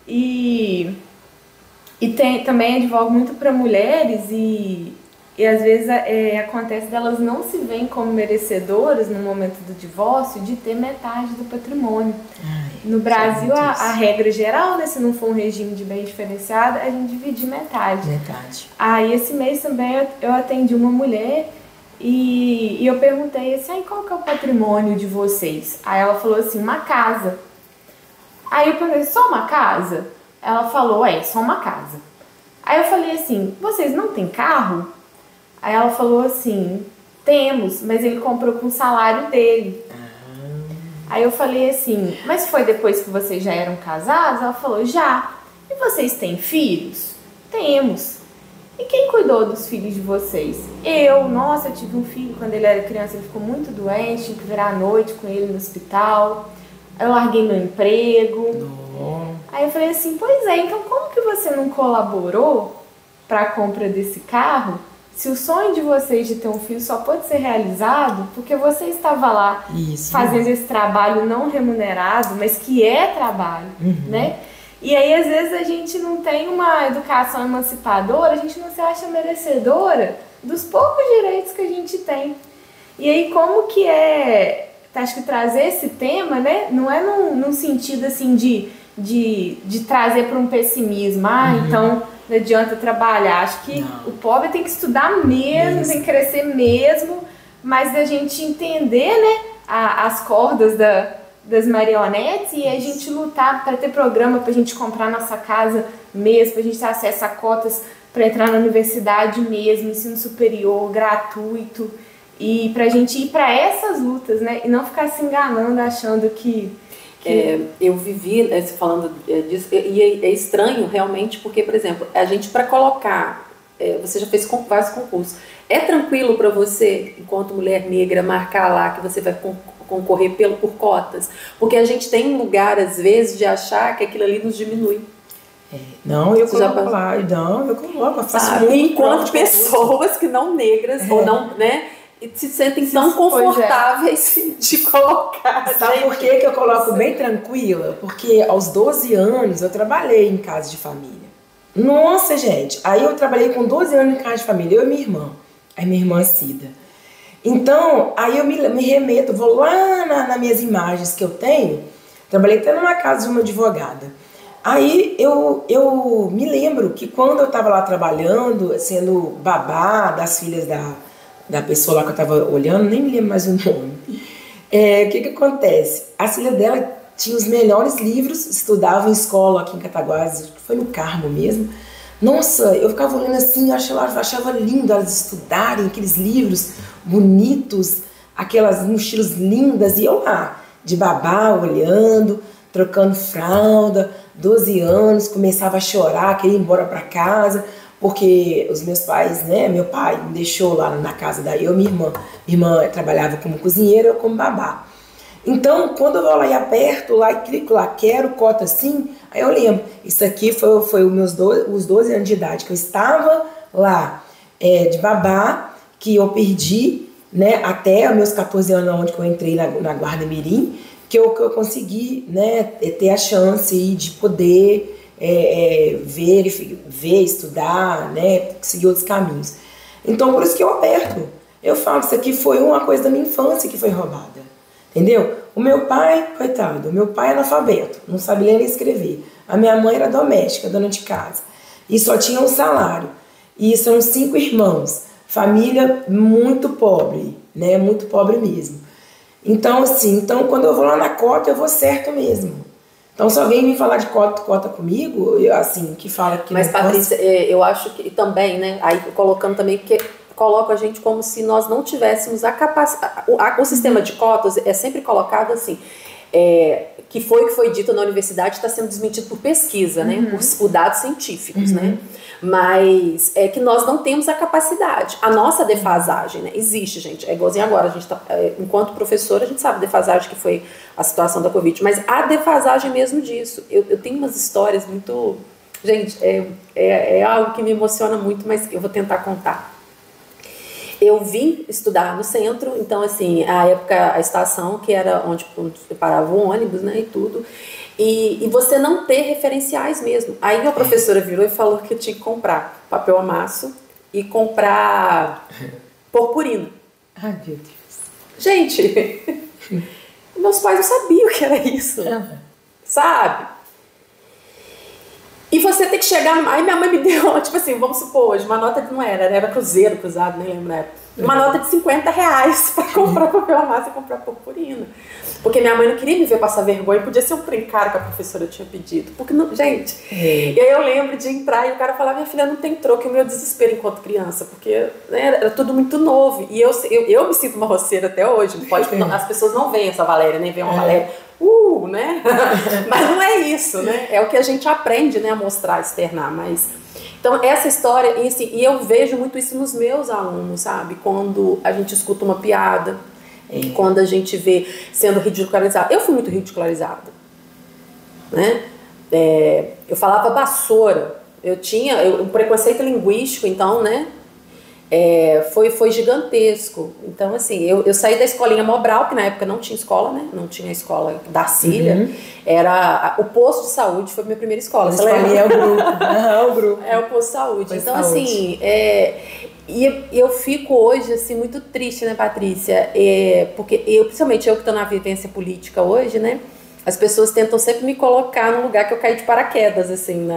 E também advogo muito para mulheres e às vezes acontece delas não se veem como merecedoras no momento do divórcio de ter metade do patrimônio. No Brasil, a regra geral, né, se não for um regime de bem diferenciado, é a gente dividir metade. Aí esse mês também eu atendi uma mulher e eu perguntei assim, qual que é o patrimônio de vocês? Aí ela falou assim, uma casa. Aí eu perguntei, só uma casa? Ela falou, só uma casa. Aí eu falei assim, vocês não têm carro? Aí ela falou assim, temos, mas ele comprou com o salário dele. Aí eu falei assim, mas foi depois que vocês já eram casados? Ela falou, já. E vocês têm filhos? Temos. E quem cuidou dos filhos de vocês? Nossa, eu tive um filho quando ele era criança, ele ficou muito doente, tinha que virar à noite com ele no hospital. Eu larguei meu emprego. Aí eu falei assim, pois é, então como que você não colaborou para a compra desse carro? Se o sonho de vocês de ter um filho só pode ser realizado porque você estava lá fazendo esse trabalho não remunerado, mas que é trabalho, né? E aí, às vezes, a gente não tem uma educação emancipadora, a gente não se acha merecedora dos poucos direitos que a gente tem. E aí, como que acho que trazer esse tema, né? Não é num sentido, assim, de trazer para um pessimismo. Então não adianta trabalhar. Acho que o pobre tem que estudar mesmo, tem que crescer mesmo, mas a gente entender, né, as cordas das marionetes e a gente lutar para ter programa para a gente comprar nossa casa mesmo, para a gente ter acesso a cotas para entrar na universidade mesmo, ensino superior, gratuito, e para a gente ir para essas lutas, né, e não ficar se enganando achando que eu vivi falando disso, e é estranho realmente, porque, por exemplo, a gente para colocar, você já fez vários concursos, é tranquilo para você, enquanto mulher negra, marcar lá que você vai concorrer por cotas? Porque a gente tem um lugar, às vezes, de achar que aquilo ali nos diminui. Não, eu coloco lá. Não, eu coloco. Eu faço muito enquanto pessoas que não negras ou não, né, se sentem tão confortáveis de colocar. Sabe por que eu coloco bem tranquila? Porque aos 12 anos eu trabalhei em casa de família. Nossa, gente. Aí eu trabalhei com 12 anos em casa de família, eu e minha irmã. Aí minha irmã é Cida. Então, aí eu me remeto, vou lá nas minhas imagens que eu tenho. Trabalhei até numa casa de uma advogada. Aí eu me lembro que quando eu estava lá trabalhando, sendo babá das filhas da pessoa lá que eu estava olhando, nem me lembro mais o nome. O que acontece? A filha dela tinha os melhores livros, estudava em escola aqui em Cataguases, foi no Carmo mesmo. Nossa, eu ficava olhando assim, eu achava lindo elas estudarem aqueles livros bonitos, aquelas mochilas lindas, e eu lá, de babá, olhando, trocando fralda, 12 anos, começava a chorar, queria ir embora para casa, porque os meus pais, né, meu pai me deixou lá na casa da minha irmã minha irmã trabalhava como cozinheira, eu como babá. Então, quando eu vou lá e aperto lá e clico lá, quero cota assim, aí eu lembro, isso aqui foi os 12 anos de idade, que eu estava lá de babá, que eu perdi, né, até os meus 14 anos, onde eu entrei na Guarda Mirim, que eu consegui, né, ter a chance de poder ver, estudar, né, seguir outros caminhos. Então, por isso que eu aperto. Eu falo que isso aqui foi uma coisa da minha infância que foi roubada. Entendeu? O meu pai, coitado, o meu pai é analfabeto, não sabe ler nem escrever. A minha mãe era doméstica, dona de casa, e só tinha um salário. E são 5 irmãos, família muito pobre, né? Muito pobre mesmo. Então, assim, quando eu vou lá na cota, eu vou certo mesmo. Então, se alguém me falar de cota comigo, assim, que fala que... Mas, Patrícia, eu acho que também, né, aí colocando também, porque coloca a gente como se nós não tivéssemos a capacidade... O sistema de cotas é sempre colocado assim, que foi dito na universidade, está sendo desmentido por pesquisa, né, por dados científicos, né, mas é que nós não temos a capacidade. A nossa defasagem, né, existe, gente, é igualzinho agora, a gente tá, enquanto professora, a gente sabe a defasagem que foi a situação da Covid, mas a defasagem mesmo disso. Eu tenho umas histórias muito... Gente, é algo que me emociona muito, mas eu vou tentar contar. Eu vim estudar no centro, então, assim, a estação, que era onde parava o ônibus, né, e tudo, e você não ter referenciais mesmo. Aí minha professora virou e falou que eu tinha que comprar papel amasso e comprar purpurina. Ai, meu Deus. Gente, meus pais não sabiam o que era isso, sabe? E você tem que chegar... Aí minha mãe me deu, tipo assim, vamos supor hoje, uma nota que não era cruzado, nem lembro na época. Uma nota de R$50 para comprar papel amasso e comprar purpurina. Porque minha mãe não queria me ver passar vergonha, podia ser um trincário que a professora tinha pedido. Porque, não, gente... E aí eu lembro de entrar e o cara falar, minha filha não tem troco, e o meu desespero enquanto criança, porque, né, era tudo muito novo. E eu me sinto uma roceira até hoje. As pessoas não veem essa Valéria, nem veem uma Valéria... né? Mas não é isso, né? É o que a gente aprende, né, a mostrar, a externar, mas... Então, essa história, e, assim, e eu vejo muito isso nos meus alunos, sabe? Quando a gente escuta uma piada, quando a gente vê sendo ridicularizado. Eu fui muito ridicularizada, né? Eu falava vassoura, eu tinha um preconceito linguístico, então, né? Foi gigantesco. Então, assim, eu saí da escolinha Mobral, que na época não tinha escola, né? Não tinha escola da Cília. Era o posto de saúde, foi a minha primeira escola. Você lembra? O grupo. É o posto de saúde. Então, assim, e eu fico hoje, assim, muito triste, né, Patrícia? Porque principalmente eu que estou na vivência política hoje, né? As pessoas tentam sempre me colocar num lugar que eu caí de paraquedas, assim,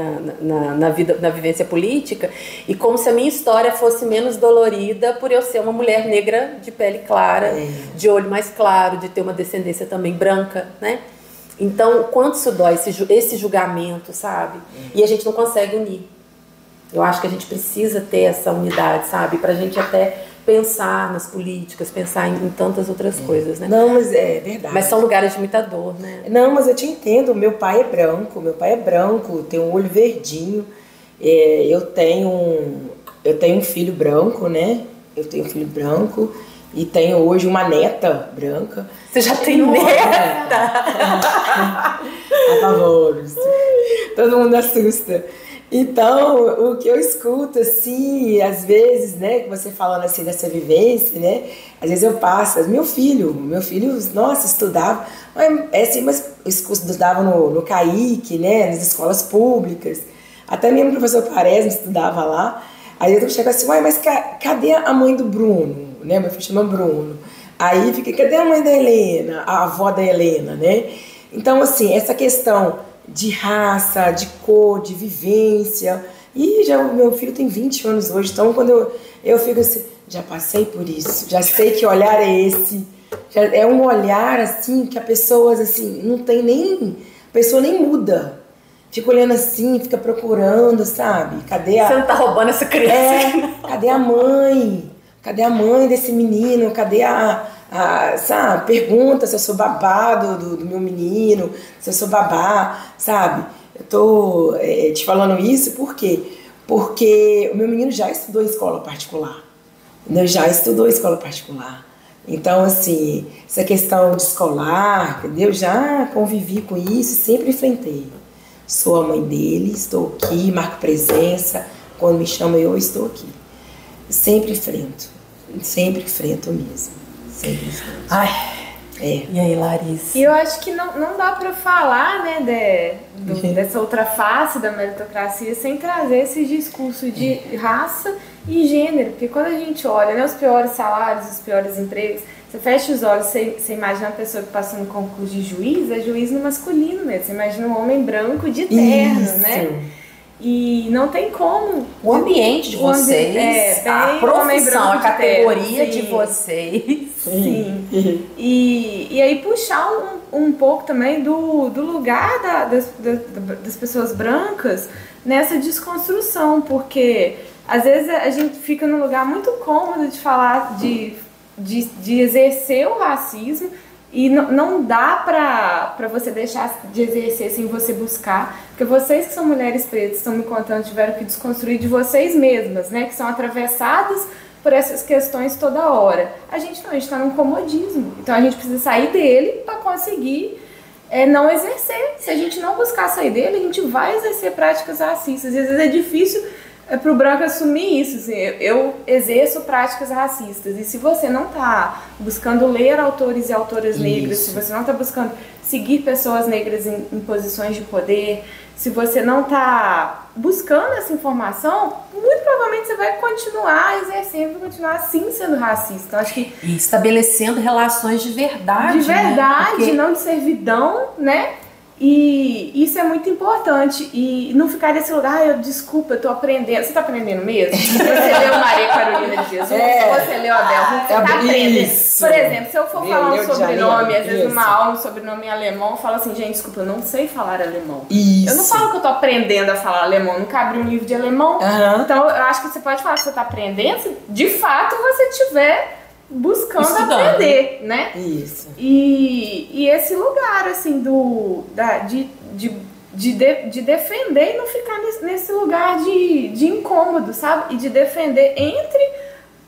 na vivência política, e como se a minha história fosse menos dolorida por eu ser uma mulher negra de pele clara, de olho mais claro, de ter uma descendência também branca, né? Então, quanto isso dói, esse julgamento, sabe? E a gente não consegue unir. Eu acho que a gente precisa ter essa unidade, sabe? Pra gente até pensar nas políticas, pensar em tantas outras coisas, né? Não, mas é verdade. Mas são lugares de muita dor, né? Não, mas eu te entendo. Meu pai é branco, tem um olho verdinho. Eu tenho um filho branco, né? Eu tenho um filho branco E tenho hoje uma neta branca. Você já tem neta? Apavoros. Todo mundo assusta. Então, o que eu escuto, assim, às vezes, né, que você falando assim dessa vivência, né, às vezes eu passo, meu filho, nossa, estudava, mas estudava no CAIC, né, nas escolas públicas, até mesmo o professor Quaresma estudava lá, aí eu chego assim, mas cadê a mãe do Bruno, né, meu filho chama Bruno, aí fica, cadê a mãe da Helena, a avó da Helena, né, então, assim, essa questão de raça, de cor, de vivência. E já o meu filho tem 20 anos hoje, então quando eu fico assim, já passei por isso, já sei que olhar é esse. Já é um olhar assim que a pessoa assim, não tem nem. A pessoa nem muda. Fica olhando assim, fica procurando, sabe? Cadê a. Você não tá roubando essa criança? Cadê a mãe? Cadê a mãe desse menino? Cadê sabe, pergunta se eu sou babá do meu menino, se eu sou babá, sabe? Eu tô te falando isso por quê? Porque o meu menino já estudou em escola particular. Então, assim, essa questão de escolar, entendeu? Já convivi com isso, sempre enfrentei. Sou a mãe dele, estou aqui, marco presença, quando me chama eu estou aqui. Sempre enfrento mesmo. Ai, E aí, Larissa? E eu acho que não dá para falar, né, dessa outra face da meritocracia sem trazer esse discurso de raça e gênero, porque quando a gente olha, né, os piores salários, os piores empregos, você fecha os olhos, você imagina uma pessoa que passa no concurso de juiz, é juiz no masculino mesmo, você imagina um homem branco de terno, né? E não tem como. O ambiente de vocês, a profissão, a categoria de vocês. Sim. E aí puxar um pouco também do lugar das pessoas brancas nessa desconstrução, porque às vezes a gente fica num lugar muito cômodo de falar, de exercer o racismo. E não dá pra você deixar de exercer sem você buscar, porque vocês que são mulheres pretas estão me contando, tiveram que desconstruir de vocês mesmas, né, que são atravessadas por essas questões toda hora. A gente tá num comodismo, então a gente precisa sair dele para conseguir não exercer. Se a gente não buscar sair dele, a gente vai exercer práticas racistas, e às vezes é difícil para o branco assumir isso, assim, eu exerço práticas racistas, e se você não está buscando ler autores e autoras negras, se você não está buscando seguir pessoas negras em posições de poder, se você não está buscando essa informação, muito provavelmente você vai continuar exercendo, vai continuar assim sendo racista. Então, acho que e estabelecendo relações de verdade. De verdade, né? Porque não de servidão, né? E isso é muito importante. E não ficar nesse lugar, desculpa, eu tô aprendendo. Você tá aprendendo mesmo? Você leu Maria Carolina de Jesus, você leu Abel, você tá aprendendo. Isso. Por exemplo, se eu for falar um sobrenome, às vezes numa aula, um sobrenome em alemão, eu falo assim, gente, desculpa, eu não sei falar alemão. Isso. Eu não falo que eu tô aprendendo a falar alemão, eu nunca abri um livro de alemão. Então, eu acho que você pode falar que você tá aprendendo se de fato você tiver buscando aprender, né? Isso. E esse lugar, assim, de defender e não ficar nesse lugar de incômodo, sabe? E de defender entre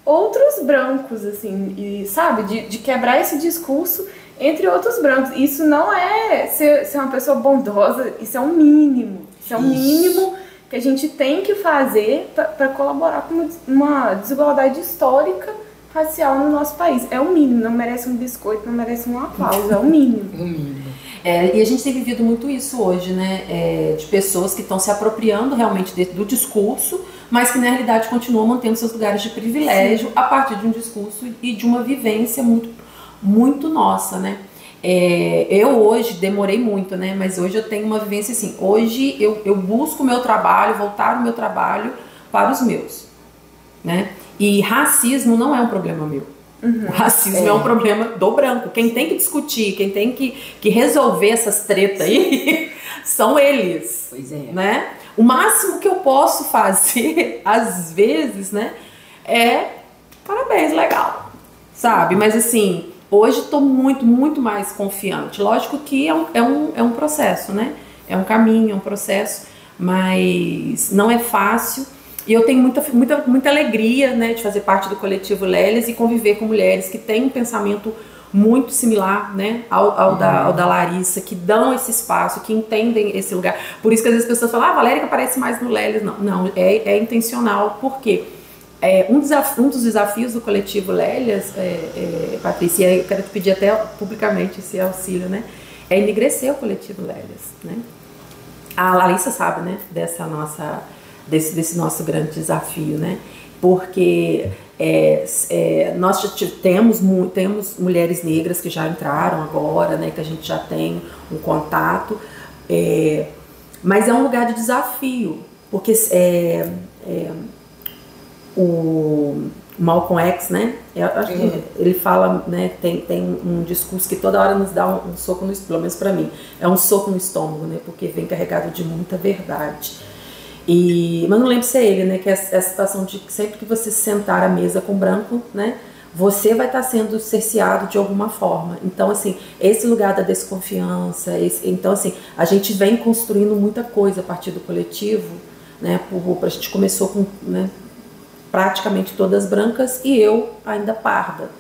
outros brancos, assim, e, sabe? De quebrar esse discurso entre outros brancos. Isso não é ser uma pessoa bondosa, isso é um mínimo. Isso é um mínimo que a gente tem que fazer para colaborar com uma desigualdade histórica racial no nosso país. É o mínimo, não merece um biscoito, não merece um aplauso, é o mínimo. O mínimo. E a gente tem vivido muito isso hoje, né? De pessoas que estão se apropriando realmente do discurso, mas que na realidade continuam mantendo seus lugares de privilégio a partir de um discurso e de uma vivência muito, muito nossa, né? Eu hoje demorei muito, né? Mas hoje eu tenho uma vivência assim. Hoje eu busco o meu trabalho, voltar o meu trabalho para os meus, né? E racismo não é um problema meu. O racismo é um problema do branco. Quem tem que discutir, quem tem que resolver essas tretas aí são eles. Pois é. Né? O máximo que eu posso fazer, às vezes, né, é parabéns, legal. Sabe? Mas assim, hoje estou muito, muito mais confiante. Lógico que é um processo, né? É um caminho, é um processo, mas não é fácil. E eu tenho muita alegria, né, de fazer parte do coletivo Lélias e conviver com mulheres que têm um pensamento muito similar, né, ao da Larissa, que dão esse espaço, que entendem esse lugar. Por isso que às vezes as pessoas falam, Valérica aparece mais no Lélias. Não, é intencional. Por quê? Um dos desafios do coletivo Lélias, Patrícia, e eu quero te pedir até publicamente esse auxílio, né, é enegrecer o coletivo Lélias, né? A Larissa sabe, né, desse nosso grande desafio, né? Porque nós temos mulheres negras que já entraram agora, né? Que a gente já tem um contato, mas é um lugar de desafio, porque o Malcolm X, né? Acho que ele fala, né? Tem um discurso que toda hora nos dá um soco no estômago, pelo menos para mim, é um soco no estômago, né? Porque vem carregado de muita verdade. Mas não lembro se é ele, né? Que é a situação de que sempre que você sentar à mesa com branco, né? Você vai estar sendo cerceado de alguma forma. Então, assim, esse lugar da desconfiança, então, assim, a gente vem construindo muita coisa a partir do coletivo, né? A gente começou com, né, praticamente todas brancas e eu ainda parda.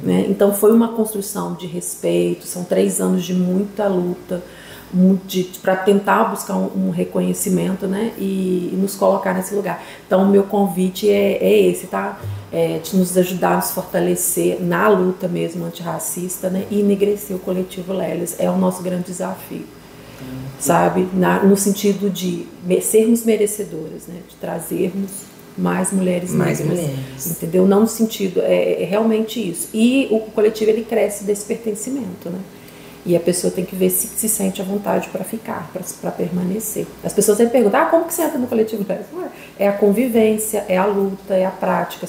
Né? Então foi uma construção de respeito, são 3 anos de muita luta para tentar buscar um reconhecimento, né? E nos colocar nesse lugar. Então o meu convite é esse, tá? De nos ajudar a nos fortalecer na luta mesmo antirracista, né? E enegrecer o coletivo Lélias é o nosso grande desafio. Sabe? No sentido de sermos merecedoras, né? De trazermos mais mulheres negras, entendeu? Não no sentido, é realmente isso. E o coletivo, ele cresce desse pertencimento, né? E a pessoa tem que ver se sente à vontade para ficar, para permanecer. As pessoas sempre perguntam, como que você entra no coletivo? É a convivência, é a luta, é a prática,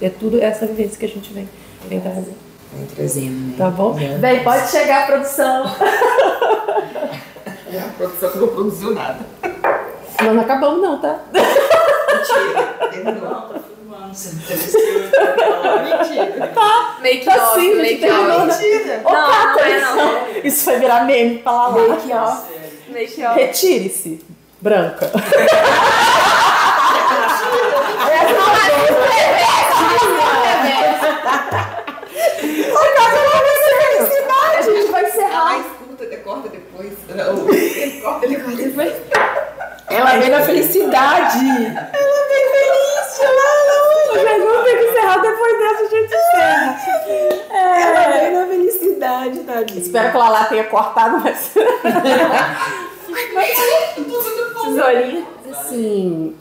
é tudo essa vivência que a gente vem trazer. Vem trazendo, né? Tá bom? Bem, pode chegar a produção. A produção que não produziu nada. Nós não acabamos não, tá? Mentira. Não, tá filmando. Você não tá mentira. Tá. Make off, Sim, make off. Mentira. Não. Isso vai virar meme pra lá. Make off. Make off. Retire-se, branca. A gente vai encerrar. Escuta, corta depois. Ele corta depois. Ela vem na felicidade. Ela vem feliz. Mas vamos ter que encerrar depois dessa, a gente encerra. Ela vem na felicidade, tadinha. Espero que o Lala tenha cortado, mas... Tesourinha. Assim,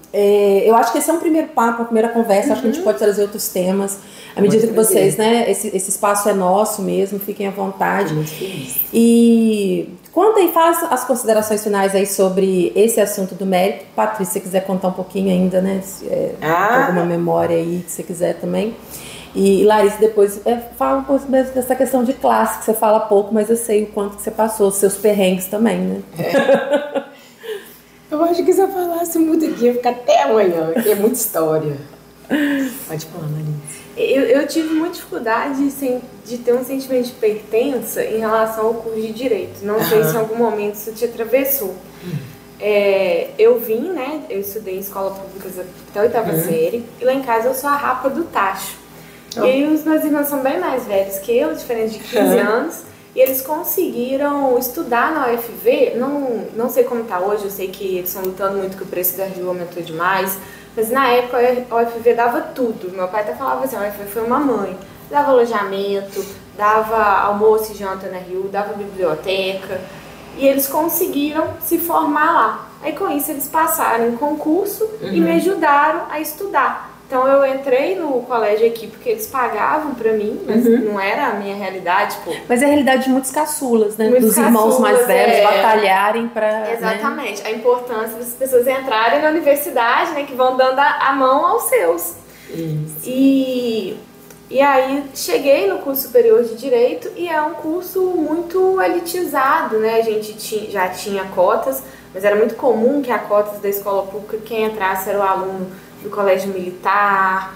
eu acho que esse é um primeiro papo, uma primeira conversa. Acho que a gente pode trazer outros temas. À medida que vocês, né, esse espaço é nosso mesmo, fiquem à vontade. Muito feliz. E contem, façam as considerações finais aí sobre esse assunto do mérito. Patrícia, se você quiser contar um pouquinho ainda, né? Alguma memória aí que você quiser também. E Larissa, depois fala um pouco dessa questão de classe, que você fala pouco, mas eu sei o quanto que você passou, os seus perrengues também, né? Eu acho que se eu falasse muito aqui, ia ficar até amanhã, porque é muita história. Pode falar, Larissa. Eu tive muita dificuldade de ter um sentimento de pertença em relação ao curso de Direito. Não sei se em algum momento isso te atravessou. Eu vim, né? Eu estudei em escola pública até a 8ª série. E lá em casa eu sou a rapa do tacho. E aí os meus irmãos são bem mais velhos que eu, diferente de 15 anos. E eles conseguiram estudar na UFV. Não sei como está hoje, eu sei que eles estão lutando muito, que o preço da Rio aumentou demais. Mas na época a UFV dava tudo. Meu pai até falava assim, a UFV foi uma mãe. Dava alojamento, dava almoço e janta na Rio, dava biblioteca. E eles conseguiram se formar lá. Aí com isso eles passaram em concurso e me ajudaram a estudar. Então eu entrei no colégio aqui porque eles pagavam pra mim, mas não era a minha realidade, pô. Mas é a realidade de muitos caçulas, né? Muitos dos irmãos mais velhos batalharem pra... Exatamente. Né? A importância das pessoas entrarem na universidade, né? Que vão dando a mão aos seus. Isso. E aí cheguei no curso superior de Direito e é um curso muito elitizado, né? A gente já tinha cotas, mas era muito comum que a cotas da escola pública, quem entrasse era o aluno do colégio militar,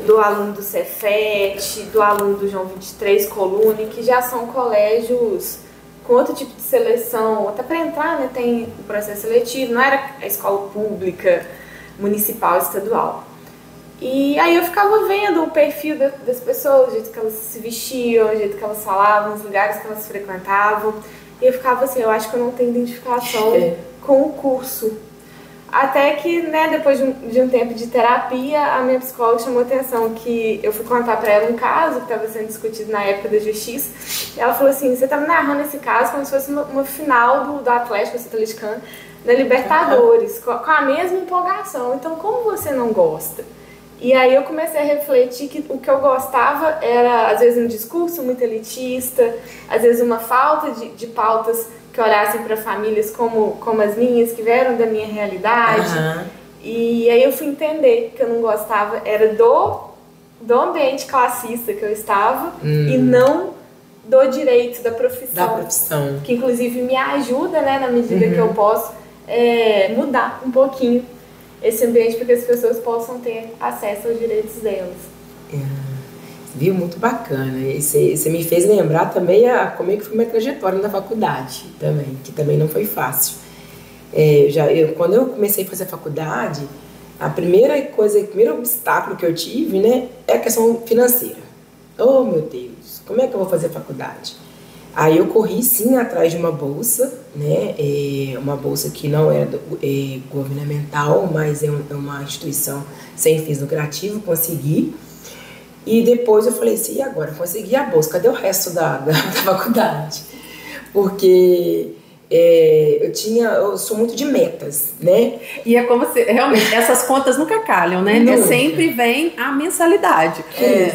do aluno do Cefet, do aluno do João 23, Colune, que já são colégios com outro tipo de seleção, até para entrar, né, tem o processo seletivo, não era a escola pública municipal, estadual. E aí eu ficava vendo o perfil das pessoas, o jeito que elas se vestiam, o jeito que elas falavam, os lugares que elas frequentavam. E eu ficava assim, eu acho que eu não tenho identificação com o curso. Até que, né, depois de um tempo de terapia, a minha psicóloga chamou a atenção que eu fui contar pra ela um caso que estava sendo discutido na época da justiça. E ela falou assim, você tá me narrando esse caso como se fosse uma final do Atlético, você tá atleticano, da Libertadores, com a mesma empolgação. Então, como você não gosta? E aí eu comecei a refletir que o que eu gostava era, às vezes, um discurso muito elitista, às vezes uma falta de pautas que olhassem para famílias como as minhas, que vieram da minha realidade. E aí eu fui entender que eu não gostava, era do ambiente classista que eu estava e não do direito, da profissão. Que inclusive me ajuda, né, na medida que eu posso, mudar um pouquinho esse ambiente para que as pessoas possam ter acesso aos direitos delas. Viu? Muito bacana. Você me fez lembrar também como é que foi minha trajetória na faculdade também, que também não foi fácil. Quando eu comecei a fazer a faculdade, o primeiro obstáculo que eu tive, né, é a questão financeira. Oh, meu Deus, como é que eu vou fazer a faculdade? Aí eu corri sim atrás de uma bolsa, né? Uma bolsa que não era governamental, mas é uma instituição sem fins lucrativos, consegui. E depois eu falei assim, e agora? Consegui a bolsa, cadê o resto da faculdade? Porque eu sou muito de metas, né? E é como se, realmente, essas contas nunca calham, né? Nunca. Sempre vem a mensalidade,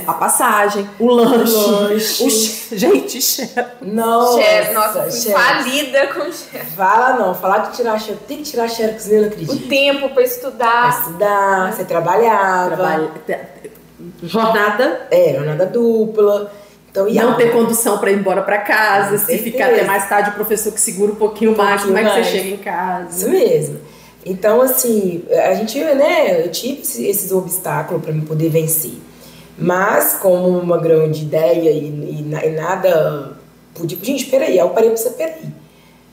a passagem, o lanche. Gente, chefe. Nossa, fui falida com o chefe. Fala não, falar de tirar xerox, tem que tirar xerox, eu não acredito. O tempo para estudar. Você trabalhava. Jornada dupla. Então, não ter condução para ir embora para casa, se ficar até mais tarde, o professor que segura um pouquinho mais, como é que você chega em casa? Isso mesmo. Então, assim, a gente, né, eu tive esses obstáculos para me poder vencer. Mas, como uma grande ideia e nada podia... Gente, peraí, eu parei pra você, peraí.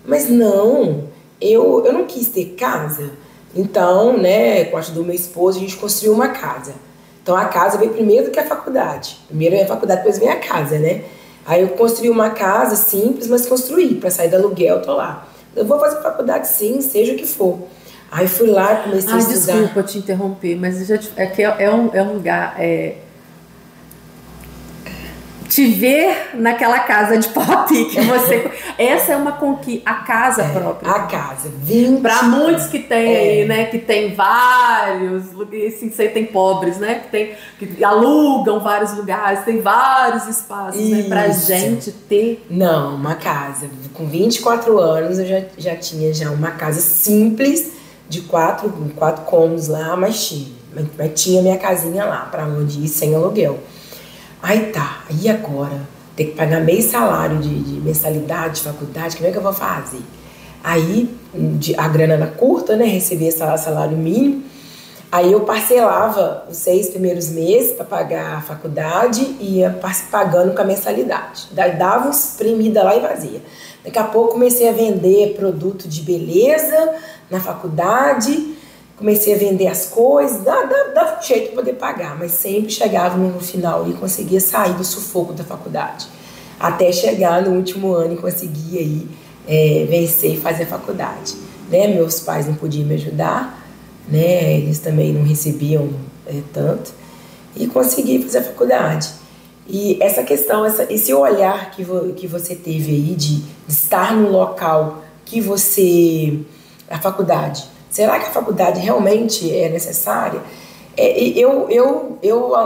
Mas não, eu não quis ter casa. Então, né, com a ajuda do meu esposo, a gente construiu uma casa. Então a casa veio primeiro do que a faculdade. Primeiro é a faculdade, depois vem a casa, né? Aí eu construí uma casa simples, mas construí. Para sair do aluguel, tô lá. Eu vou fazer faculdade sim, seja o que for. Aí fui lá, comecei a estudar. Desculpa te interromper, mas é um lugar... Te ver naquela casa de pau a pique, essa é uma conquista, a casa própria. A casa, para muitos que tem aí, né, que tem vários, assim, tem pobres, né, que alugam vários lugares, tem vários espaços, né, pra gente ter. Não, uma casa, com 24 anos eu já tinha uma casa simples, de quatro cômodos lá, mas tinha minha casinha lá, pra onde ir sem aluguel. Aí tá, e agora? Tem que pagar meio salário de mensalidade de faculdade, como é que eu vou fazer? Aí a grana era curta, né? Recebia salário mínimo. Aí eu parcelava os 6 primeiros meses para pagar a faculdade e ia pagando com a mensalidade. Dava uns espremida lá e vazia. Daqui a pouco comecei a vender produto de beleza na faculdade. Comecei a vender as coisas, dava um jeito de poder pagar, mas sempre chegava no final e conseguia sair do sufoco da faculdade. Até chegar no último ano e conseguir aí, vencer e fazer a faculdade. Né? Meus pais não podiam me ajudar, né? Eles também não recebiam tanto, e consegui fazer a faculdade. E essa questão, esse olhar que você teve aí de estar no local que a faculdade... Será que a faculdade realmente é necessária?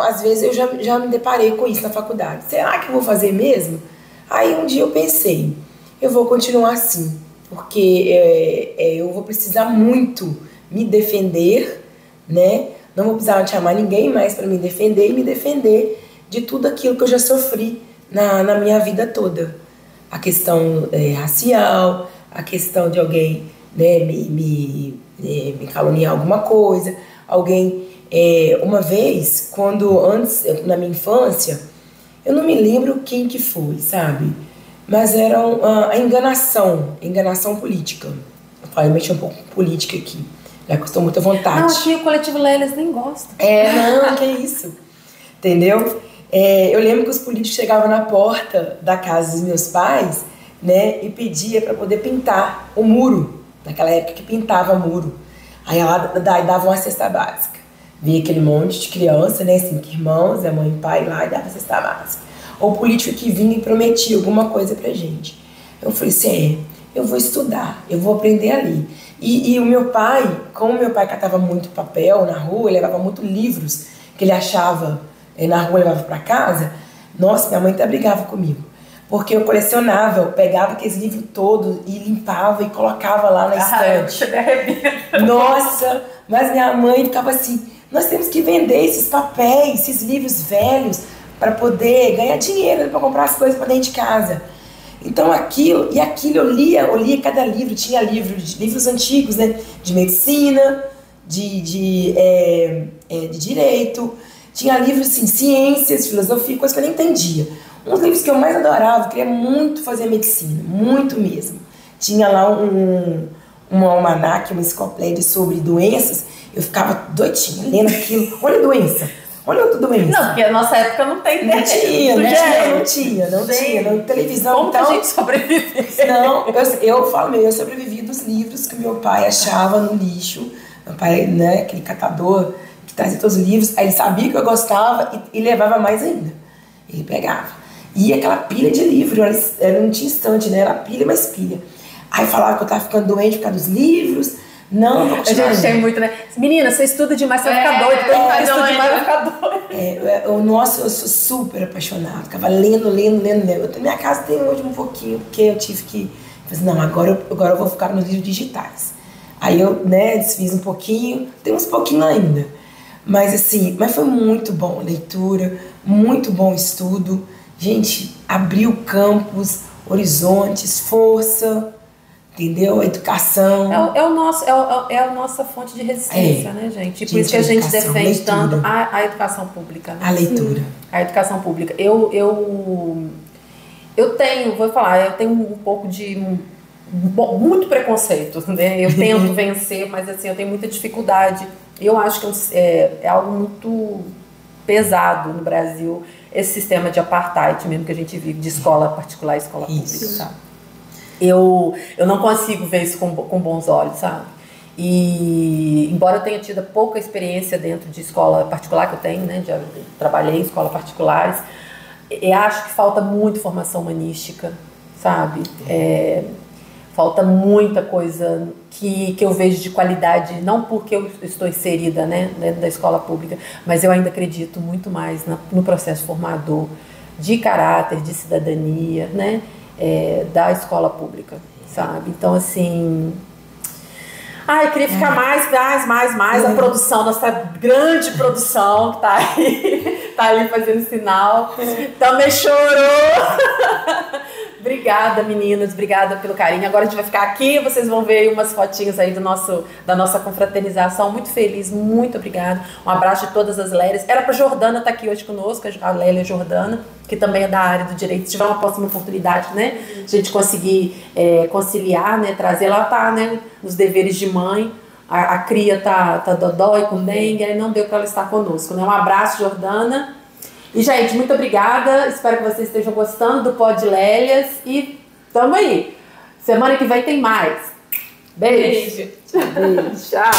Às vezes, eu já me deparei com isso na faculdade. Será que eu vou fazer mesmo? Aí, um dia eu pensei, eu vou continuar assim, porque eu vou precisar muito me defender, né? Não vou precisar chamar ninguém mais para me defender e me defender de tudo aquilo que eu já sofri na minha vida toda. A questão racial, a questão de alguém, né, me caluniar alguma coisa, alguém, uma vez, na minha infância, eu não me lembro quem que foi, sabe, mas era a enganação política, eu falei, mexi um pouco com política aqui, Já custou muita vontade. Não, aqui o coletivo Lélias nem gosta. Não, que isso. Entendeu? Eu lembro que os políticos chegavam na porta da casa dos meus pais, né, e pedia para poder pintar o muro, naquela época que pintava muro. Aí ela dava uma cesta básica. Via aquele monte de criança, né, 5 irmãos, a mãe e o pai lá, e dava a cesta básica. Ou o político que vinha e prometia alguma coisa pra gente. Eu falei assim, eu vou estudar, eu vou aprender ali. E o meu pai, como meu pai catava muito papel na rua, ele levava muito livros que ele achava na rua, levava pra casa. Nossa, minha mãe até brigava comigo. Porque eu colecionava, eu pegava aqueles livros todos e limpava e colocava lá na estante. Nossa, mas minha mãe ficava assim, nós temos que vender esses papéis, esses livros velhos, para poder ganhar dinheiro, para comprar as coisas para dentro de casa. Então aquilo eu lia cada livro, tinha livros antigos, né, de medicina, de direito, tinha livros assim, ciências, filosofia, coisas que eu nem entendia. Um dos livros que eu mais adorava, eu queria muito fazer medicina, muito mesmo. Tinha lá um almanaque, uma enciclopédia sobre doenças, eu ficava doidinha, lendo aquilo. Olha a doença, olha outra doença. Não, porque a nossa época não tem internet. Não tinha. Televisão, como então, que a gente sobrevive? Não, eu falo mesmo, eu sobrevivi dos livros que meu pai achava no lixo. Meu pai, né, aquele catador que trazia todos os livros, aí ele sabia que eu gostava e levava mais ainda. Ele pegava. E aquela pilha de livro, não tinha estante, né? Era pilha, mais pilha. Aí falava que eu tava ficando doente por causa dos livros. Não, vou continuar. A gente tem muito, né? Menina, você estuda demais, você vai ficar doido. Estuda demais, vai ficar doido. Nossa, eu sou super apaixonada. Ficava lendo. Minha casa tem hoje um pouquinho, porque eu tive que... Falei, não, agora eu vou ficar nos livros digitais. Aí eu, né, desfiz um pouquinho. Tem uns pouquinho ainda. Mas assim, foi muito bom a leitura, muito bom o estudo. Gente, abriu campos, horizontes, força, entendeu? A educação. É a nossa fonte de resistência, né, gente? Por isso que a gente defende tanto a educação pública. Né? A leitura. Sim, a educação pública. Eu tenho um pouco de... muito preconceito, né? Eu tento vencer, mas assim, eu tenho muita dificuldade. Eu acho que é algo muito pesado no Brasil, esse sistema de apartheid mesmo que a gente vive, de escola particular e escola pública, sabe? Eu não consigo ver isso com bons olhos, sabe? E embora eu tenha tido pouca experiência dentro de escola particular, que eu tenho, né? Já trabalhei em escolas particulares, eu acho que falta muito formação humanística, sabe? Falta muita coisa que eu vejo de qualidade, não porque eu estou inserida, né, dentro da escola pública, mas eu ainda acredito muito mais no processo formador de caráter, de cidadania, né, da escola pública, sabe? Então, assim... eu queria ficar mais. A produção, nossa grande produção que tá ali fazendo sinal, também chorou. Obrigada, meninas, obrigada pelo carinho. Agora a gente vai ficar aqui, vocês vão ver umas fotinhas aí da nossa confraternização. Muito feliz, muito obrigada. Um abraço de todas as Lélias. Era pra Jordana estar aqui hoje conosco, a Lélia Jordana, que também é da área do direito. Se tiver uma próxima oportunidade, né, a gente conseguir conciliar, né, trazer, ela tá, né, nos deveres de mãe. A cria tá dodói com dengue, aí não deu para ela estar conosco, né? Um abraço, Jordana. E, gente, muito obrigada. Espero que vocês estejam gostando do Pod Lélias. E tamo aí. Semana que vem tem mais. Beijo. Beijo. Tchau.